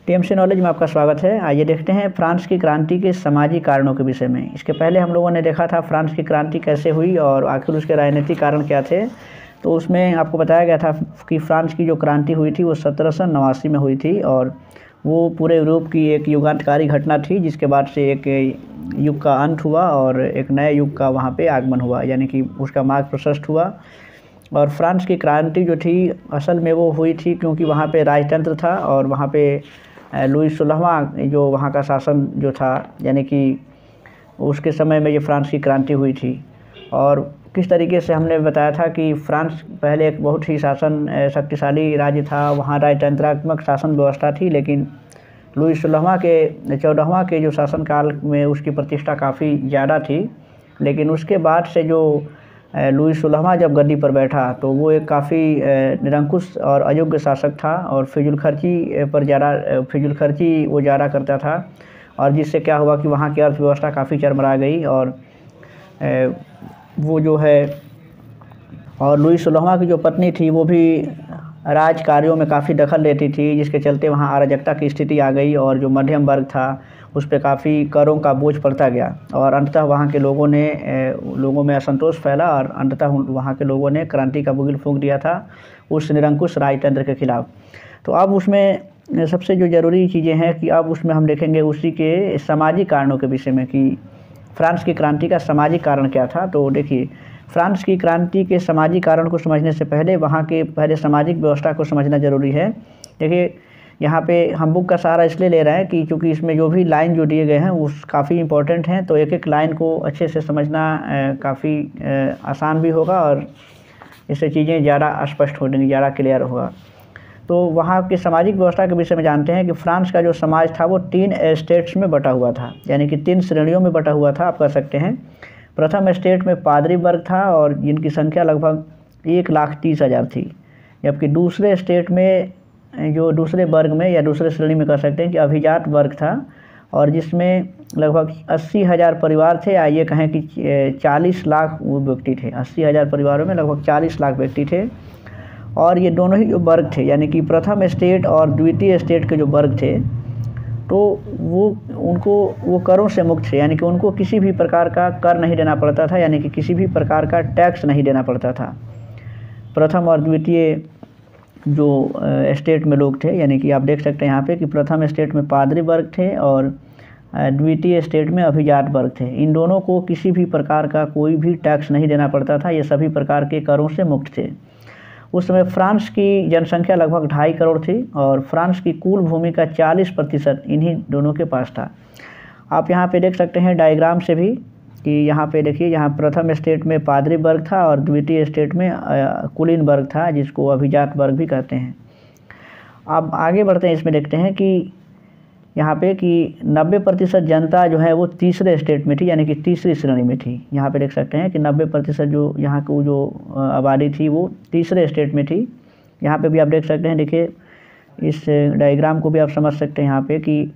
TMC knowledge में आपका स्वागत है। आइए देखते हैं फ्रांस की क्रांति के सामाजिक कारणों के विषय में। इसके पहले हम लोगों ने देखा था फ्रांस की क्रांति कैसे हुई और आखिर उसके राजनीतिक कारण क्या थे। तो उसमें आपको बताया गया था कि फ्रांस की जो क्रांति हुई थी वो 1789 में हुई थी और वो पूरे यूरोप की एक युगांतकारी घटना थी, जिसके बाद से एक युग का अंत हुआ और एक नए युग का वहाँ पे आगमन हुआ, यानी कि उसका मार्ग प्रशस्त हुआ। और फ्रांस की क्रांति जो थी असल में वो हुई थी क्योंकि वहाँ पे राजतंत्र था और वहाँ पे लुई 16वां जो वहाँ का शासन जो था, यानी कि उसके समय में ये फ्रांस की क्रांति हुई थी। और किस तरीके से हमने बताया था कि फ्रांस पहले एक बहुत ही शासन शक्तिशाली राज्य था, वहाँ राजतंत्रात्मक शासन व्यवस्था थी, लेकिन लुई 14वां के जो शासनकाल में उसकी प्रतिष्ठा काफ़ी ज़्यादा थी। लेकिन उसके बाद से जो लुई 16वां जब गद्दी पर बैठा तो वो एक काफ़ी निरंकुश और अयोग्य शासक था और फिजूलखर्ची वो ज़्यादा करता था, और जिससे क्या हुआ कि वहाँ की अर्थव्यवस्था काफ़ी चरमरा गई। और वो जो है और लुई 16वां की जो पत्नी थी वो भी राज कार्यों में काफ़ी दखल लेती थी, जिसके चलते वहाँ अराजकता की स्थिति आ गई और जो मध्यम वर्ग था उस पर काफ़ी करों का बोझ पड़ता गया और अंततः वहाँ के लोगों में असंतोष फैला और अंततः वहाँ के लोगों ने क्रांति का बुगिल फूंक दिया था उस निरंकुश राजतंत्र के खिलाफ। तो अब उसमें सबसे जो ज़रूरी चीज़ें हैं कि अब उसमें हम देखेंगे उसी के सामाजिक कारणों के विषय में कि फ्रांस की क्रांति का सामाजिक कारण क्या था। तो देखिए, फ्रांस की क्रांति के सामाजिक कारण को समझने से पहले वहाँ के पहले सामाजिक व्यवस्था को समझना ज़रूरी है। देखिए, यहाँ पे हम बुक का सहारा इसलिए ले रहे हैं कि चूँकि इसमें जो भी लाइन जो दिए गए हैं वो काफ़ी इंपॉर्टेंट हैं, तो एक एक लाइन को अच्छे से समझना काफ़ी आसान भी होगा और इससे चीज़ें ज़्यादा स्पष्ट हो जाएंगी, ज़्यादा क्लियर होगा। तो वहाँ की सामाजिक व्यवस्था के विषय में जानते हैं कि फ्रांस का जो समाज था वो 3 स्टेट्स में बटा हुआ था, यानी कि 3 श्रेणियों में बटा हुआ था, आप कह सकते हैं। प्रथम स्टेट में पादरी वर्ग था और जिनकी संख्या लगभग 1,30,000 थी, जबकि दूसरे स्टेट में जो दूसरे वर्ग में या दूसरे श्रेणी में कह सकते हैं कि अभिजात वर्ग था और जिसमें लगभग 80,000 परिवार थे, या ये कहें कि 40 लाख वो व्यक्ति थे। 80,000 परिवारों में लगभग 40 लाख व्यक्ति थे। और ये दोनों ही जो वर्ग थे, यानी कि प्रथम स्टेट और द्वितीय स्टेट के जो वर्ग थे, तो वो करों से मुक्त थे, यानी कि उनको किसी भी प्रकार का कर नहीं देना पड़ता था, यानी कि किसी भी प्रकार का टैक्स नहीं देना पड़ता था। प्रथम और द्वितीय जो स्टेट में लोग थे, यानी कि आप देख सकते हैं यहाँ पे कि प्रथम स्टेट में पादरी वर्ग थे और द्वितीय स्टेट में अभिजात वर्ग थे। इन दोनों को किसी भी प्रकार का कोई भी टैक्स नहीं देना पड़ता था, ये सभी प्रकार के करों से मुक्त थे। उस समय फ्रांस की जनसंख्या लगभग 2.5 करोड़ थी और फ्रांस की कुल भूमि का 40% इन्हीं दोनों के पास था। आप यहाँ पे देख सकते हैं डायग्राम से भी कि यहाँ पे देखिए, यहाँ प्रथम स्टेट में पादरी वर्ग था और द्वितीय स्टेट में कुलीन वर्ग था, जिसको अभिजात वर्ग भी कहते हैं। अब आगे बढ़ते हैं, इसमें देखते हैं कि यहाँ पे कि 90% जनता जो है वो तीसरे स्टेट में थी, यानी कि तीसरी श्रेणी में थी। यहाँ पे देख सकते हैं कि 90% जो यहाँ की जो आबादी थी वो तीसरे स्टेट में थी। यहाँ पे भी आप देख सकते हैं, देखिए इस डायग्राम को भी आप समझ सकते हैं यहाँ पे कि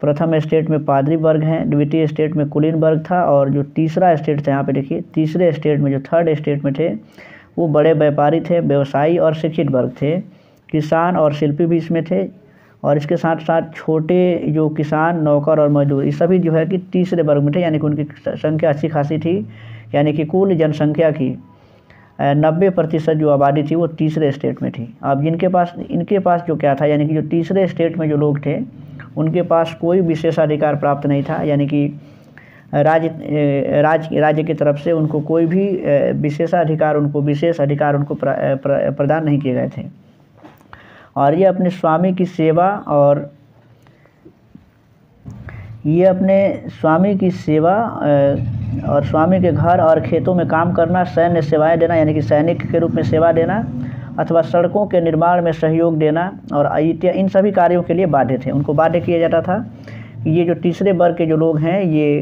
प्रथम स्टेट में पादरी वर्ग हैं, द्वितीय स्टेट में कुलीन वर्ग था और जो तीसरा स्टेट था, यहाँ पे देखिए तीसरे स्टेट में जो थर्ड स्टेट में थे वो बड़े व्यापारी थे, व्यवसायी और शिक्षित वर्ग थे। किसान और शिल्पी भी इसमें थे और इसके साथ साथ छोटे जो किसान, नौकर और मजदूर, ये सभी जो है कि तीसरे वर्ग में थे, यानी कि उनकी संख्या अच्छी खासी थी। यानी कि कुल जनसंख्या की 90% जो आबादी थी वो तीसरे स्टेट में थी। अब इनके पास जो क्या था, यानी कि जो तीसरे स्टेट में जो लोग थे उनके पास कोई विशेषाधिकार प्राप्त नहीं था, यानी कि राज्य की तरफ से उनको कोई भी विशेष अधिकार उनको प्रदान नहीं किए गए थे। और ये अपने स्वामी की सेवा और स्वामी के घर और खेतों में काम करना, सैन्य सेवाएं देना, यानी कि सैनिक के रूप में सेवा देना अथवा सड़कों के निर्माण में सहयोग देना और इन सभी कार्यों के लिए बाध्य थे। उनको बाध्य किया जाता था कि ये जो तीसरे वर्ग के जो लोग हैं ये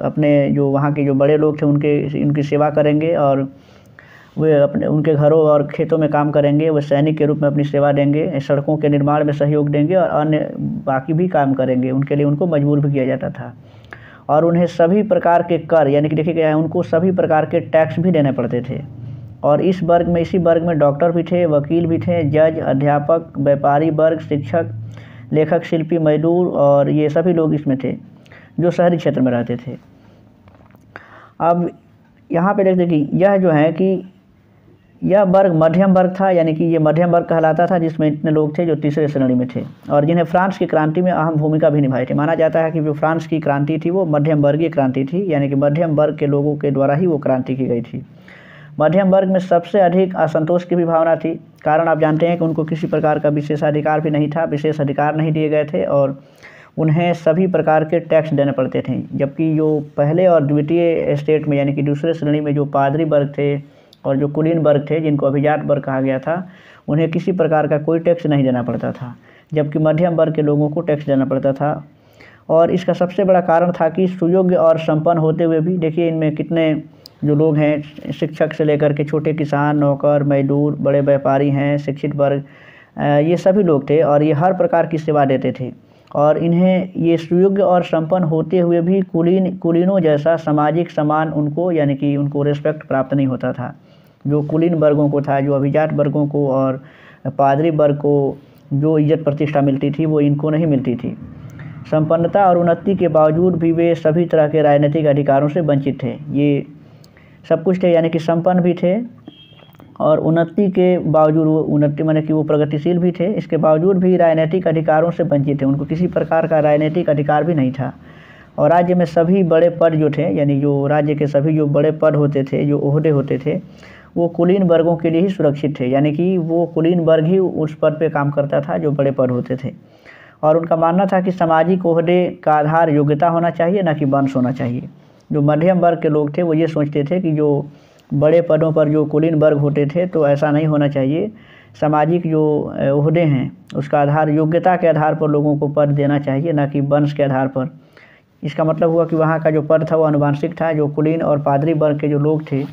अपने जो वहाँ के जो बड़े लोग थे उनकी सेवा करेंगे और वे उनके घरों और खेतों में काम करेंगे, वे सैनिक के रूप में अपनी सेवा देंगे, सड़कों के निर्माण में सहयोग देंगे और अन्य बाकी भी काम करेंगे। उनके लिए उनको मजबूर भी किया जाता था और उन्हें सभी प्रकार के कर, यानी कि देखिए क्या है, उनको सभी प्रकार के टैक्स भी देने पड़ते थे। और इसी वर्ग में डॉक्टर भी थे, वकील भी थे, जज, अध्यापक, व्यापारी वर्ग, शिक्षक, लेखक, शिल्पी, मजदूर और ये सभी लोग इसमें थे जो शहरी क्षेत्र में रहते थे। अब यहाँ पे देखते कि यह जो है कि यह वर्ग मध्यम वर्ग था, यानी कि ये मध्यम वर्ग कहलाता था, जिसमें इतने लोग थे जो तीसरे श्रेणी में थे और जिन्हें फ्रांस की क्रांति में अहम भूमिका भी निभाई थी। माना जाता है कि जो फ्रांस की क्रांति थी वो मध्यम वर्गीय क्रांति थी, यानी कि मध्यम वर्ग के लोगों के द्वारा ही वो क्रांति की गई थी। मध्यम वर्ग में सबसे अधिक असंतोष की भी भावना थी। कारण आप जानते हैं कि उनको किसी प्रकार का विशेषाधिकार भी नहीं था, विशेष अधिकार नहीं दिए गए थे और उन्हें सभी प्रकार के टैक्स देने पड़ते थे। जबकि जो पहले और द्वितीय स्टेट में, यानी कि दूसरे श्रेणी में जो पादरी वर्ग थे और जो कुलीन वर्ग थे, जिनको अभिजात वर्ग कहा गया था, उन्हें किसी प्रकार का कोई टैक्स नहीं देना पड़ता था, जबकि मध्यम वर्ग के लोगों को टैक्स देना पड़ता था। और इसका सबसे बड़ा कारण था कि सुयोग्य और संपन्न होते हुए भी, देखिए इनमें कितने जो लोग हैं, शिक्षक से लेकर के छोटे किसान, नौकर, मजदूर, बड़े व्यापारी हैं, शिक्षित वर्ग, ये सभी लोग थे और ये हर प्रकार की सेवा देते थे और इन्हें ये सुयोग्य और संपन्न होते हुए भी कुलीनों जैसा सामाजिक सम्मान उनको, यानी कि उनको रिस्पेक्ट प्राप्त नहीं होता था। जो कुलीन वर्गों को था, जो अभिजात वर्गों को और पादरी वर्ग को जो इज्जत प्रतिष्ठा मिलती थी वो इनको नहीं मिलती थी। संपन्नता और उन्नति के बावजूद भी वे सभी तरह के राजनीतिक अधिकारों से वंचित थे। ये सब कुछ थे, यानी कि संपन्न भी थे और उन्नति के बावजूद, वो उन्नति माने कि वो प्रगतिशील भी थे, इसके बावजूद भी राजनीतिक अधिकारों से वंचित थे। उनको किसी प्रकार का राजनीतिक अधिकार भी नहीं था और राज्य में सभी बड़े पद जो थे, यानी जो राज्य के सभी जो बड़े पद होते थे, जो ओहदे होते थे, वो कुलीन वर्गों के लिए ही सुरक्षित थे, यानी कि वो कुलीन वर्ग ही उस पद पे काम करता था जो बड़े पद होते थे। और उनका मानना था कि सामाजिक ओहदे का आधार योग्यता होना चाहिए, न कि वंश होना चाहिए। जो मध्यम वर्ग के लोग थे वो ये सोचते थे कि जो बड़े पदों पर जो कुलीन वर्ग होते थे तो ऐसा नहीं होना चाहिए, सामाजिक जो ओहदे हैं उसका आधार योग्यता के आधार पर लोगों को पद देना चाहिए, न कि वंश के आधार पर। इसका मतलब हुआ कि वहाँ का जो पद था वो आनुवंशिक था। जो कुलीन और पादरी वर्ग के जो लोग थे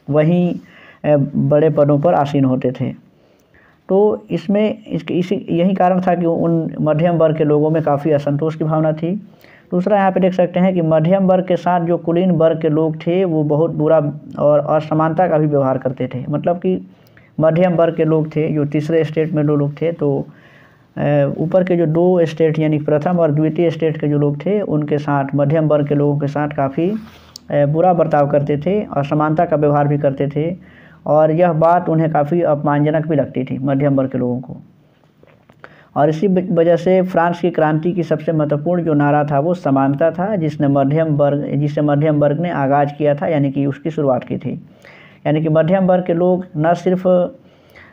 वहीं बड़े पदों पर आसीन होते थे। तो इसमें यही कारण था कि उन मध्यम वर्ग के लोगों में काफ़ी असंतोष की भावना थी। दूसरा यहाँ पे देख सकते हैं कि मध्यम वर्ग के साथ जो कुलीन वर्ग के लोग थे वो बहुत बुरा और असमानता का भी व्यवहार करते थे। मतलब कि मध्यम वर्ग के लोग थे, जो तीसरे स्टेट में 2 लोग थे, तो ऊपर के जो 2 स्टेट यानी प्रथम और द्वितीय स्टेट के जो लोग थे उनके साथ, मध्यम वर्ग के लोगों के साथ काफ़ी बुरा बर्ताव करते थे, असमानता का व्यवहार भी करते थे और यह बात उन्हें काफ़ी अपमानजनक भी लगती थी मध्यम वर्ग के लोगों को। और इसी वजह से फ्रांस की क्रांति की सबसे महत्वपूर्ण जो नारा था वो समानता था, जिसे मध्यम वर्ग ने आगाज़ किया था, यानी कि उसकी शुरुआत की थी। यानी कि मध्यम वर्ग के लोग न सिर्फ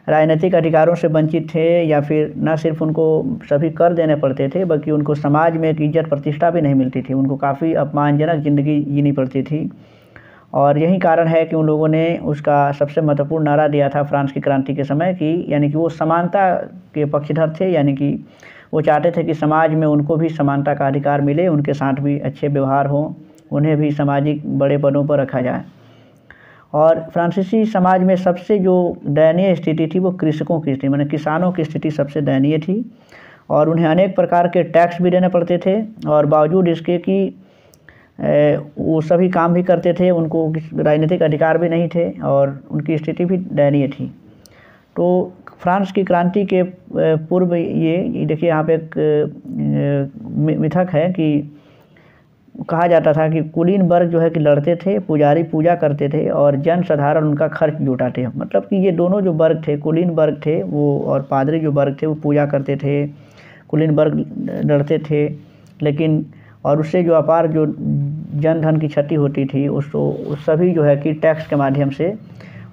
राजनीतिक अधिकारों से वंचित थे या फिर न सिर्फ उनको सभी कर देने पड़ते थे, बल्कि उनको समाज में एक इज्जत प्रतिष्ठा भी नहीं मिलती थी। उनको काफ़ी अपमानजनक ज़िंदगी जीनी पड़ती थी और यही कारण है कि उन लोगों ने उसका सबसे महत्वपूर्ण नारा दिया था फ्रांस की क्रांति के समय कि, यानी कि वो समानता के पक्षधर थे, यानी कि वो चाहते थे कि समाज में उनको भी समानता का अधिकार मिले, उनके साथ भी अच्छे व्यवहार हों, उन्हें भी सामाजिक बड़े पदों पर रखा जाए। और फ्रांसीसी समाज में सबसे जो दयनीय स्थिति थी वो कृषकों की थी, माने किसानों की स्थिति सबसे दयनीय थी और उन्हें अनेक प्रकार के टैक्स भी देने पड़ते थे और बावजूद इसके कि वो सभी काम भी करते थे, उनको राजनीतिक अधिकार भी नहीं थे और उनकी स्थिति भी दयनीय थी। तो फ्रांस की क्रांति के पूर्व ये देखिए यहाँ पे एक मिथक है कि कहा जाता था कि कुलीन वर्ग जो है कि लड़ते थे, पुजारी पूजा करते थे और जन साधारण उनका खर्च जुटाते। मतलब कि ये दोनों जो वर्ग थे, कुलीन वर्ग थे वो और पादरी जो वर्ग थे वो पूजा करते थे, कुलीन वर्ग लड़ते थे, लेकिन और उससे जो अपार जो जन धन की क्षति होती थी उसको उस सभी जो है कि टैक्स के माध्यम से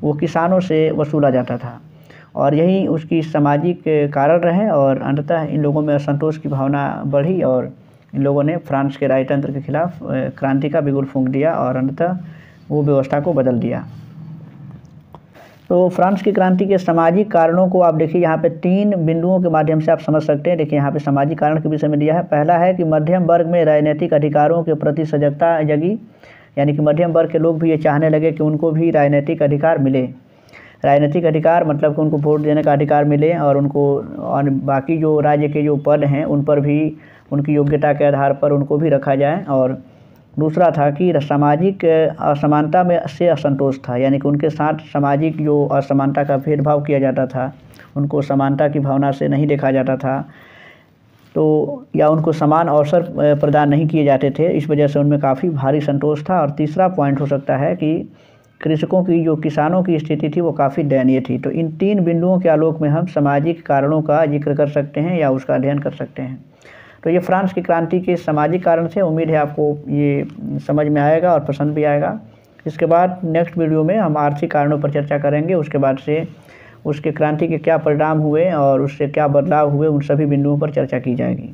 वो किसानों से वसूला जाता था और यही उसकी सामाजिक कारण रहे और अंततः इन लोगों में असंतोष की भावना बढ़ी और इन लोगों ने फ्रांस के राजतंत्र के खिलाफ क्रांति का बिगुल फूंक दिया और अंततः वो व्यवस्था को बदल दिया। तो फ्रांस की क्रांति के सामाजिक कारणों को आप देखिए यहाँ पे 3 बिंदुओं के माध्यम से आप समझ सकते हैं। देखिए यहाँ पे सामाजिक कारण के विषय में दिया है। पहला है कि मध्यम वर्ग में राजनीतिक अधिकारों के प्रति सजगता जगी, यानी कि मध्यम वर्ग के लोग भी ये चाहने लगे कि उनको भी राजनीतिक अधिकार मिले। राजनीतिक अधिकार मतलब कि उनको वोट देने का अधिकार मिले और उनको और बाकी जो राज्य के जो पद हैं उन पर भी उनकी योग्यता के आधार पर उनको भी रखा जाए। और दूसरा था कि सामाजिक असमानता में से असंतोष था, यानी कि उनके साथ सामाजिक जो असमानता का भेदभाव किया जाता था, उनको समानता की भावना से नहीं देखा जाता था। तो या उनको समान अवसर प्रदान नहीं किए जाते थे, इस वजह से उनमें काफ़ी भारी संतोष था। और तीसरा पॉइंट हो सकता है कि कृषकों की जो किसानों की स्थिति थी वो काफ़ी दयनीय थी। तो इन 3 बिंदुओं के आलोक में हम सामाजिक कारणों का जिक्र कर सकते हैं या उसका अध्ययन कर सकते हैं। तो ये फ्रांस की क्रांति के सामाजिक कारण थे। उम्मीद है आपको ये समझ में आएगा और पसंद भी आएगा। इसके बाद नेक्स्ट वीडियो में हम आर्थिक कारणों पर चर्चा करेंगे। उसके बाद से उसके क्रांति के क्या परिणाम हुए और उससे क्या बदलाव हुए, उन सभी बिंदुओं पर चर्चा की जाएगी।